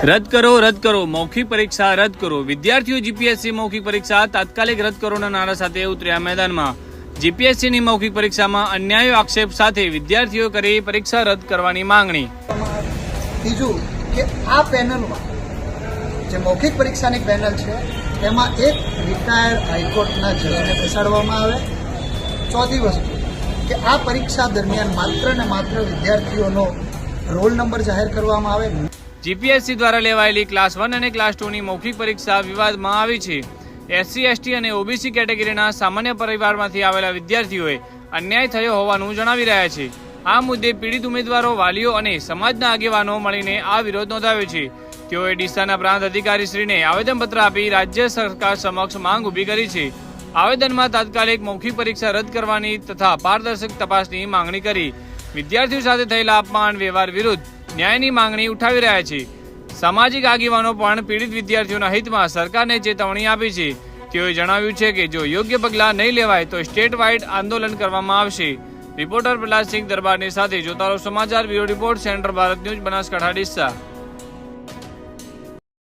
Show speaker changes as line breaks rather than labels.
રદ કરો મૌખિક પરીક્ષા રદ કરો. વિદ્યાર્થીઓ જીપીએસસી મૌખિક પરીક્ષા તાત્કાલિક રદ કરોના નારા સાથે ઉતર્યા મેદાનમાં. જીપીએસસીની મૌખિક પરીક્ષામાં અન્યાય આક્ષેપ સાથે વિદ્યાર્થીઓ કરી પરીક્ષા રદ કરવાની માંગણી.
બીજું કે આ પેનલમાં જે મૌખિક પરીક્ષાની પેનલ છે તેમાં એક રિટાયર્ડ હાઈકોર્ટના જજને બેસાડવામાં આવે. ચોથી વસ્તુ કે આ પરીક્ષા દરમિયાન માત્ર ને માત્ર વિદ્યાર્થીઓનો રોલ નંબર જાહેર કરવામાં આવે.
જીપીએસસી દ્વારા લેવાયેલી ક્લાસ 1 અને ક્લાસ 2ની મૌખિક પરીક્ષા વિવાદમાં આવી છે. એસસી, એસટી અને ઓબીસી કેટેગરીના સામાન્ય પરિવારમાંથી આવેલા વિદ્યાર્થીઓએ અન્યાય થયો હોવાનું જણાવી રહ્યા છે. આ મુદ્દે પીડિત ઉમેદવારો, વાલીઓ અને સમાજના આગેવાનો મળીને આ વિરોધ નોંધાવ્યો છે. તેઓએ ડીસાના પ્રાંત અધિકારીશ્રીને આવેદનપત્ર આપી રાજ્ય સરકાર સમક્ષ માંગ ઊભી કરી છે. આવેદનમાં તાત્કાલિક મૌખિક પરીક્ષા રદ કરવાની તથા પારદર્શક તપાસની માંગણી કરી. વિદ્યાર્થીઓ સાથે થયેલા અપમાન વ્યવહાર વિરુદ્ધ ન્યાયની માંગણી ઉઠાવી રહ્યા છે. સામાજિક આગેવાનો પણ પીડિત વિદ્યાર્થીઓના હિતમાં સરકારને ચેતવણી આપી છે. તેઓએ જણાવ્યું છે કે જો યોગ્ય પગલાં નહીં લેવાય તો સ્ટેટ વાઇડ આંદોલન કરવામાં આવશે. રિપોર્ટર પ્રહલાદસિંહ દરબારની સાથે જોતારો સમાચાર bureau report, central Bharat news, Banaskantha, Deesa.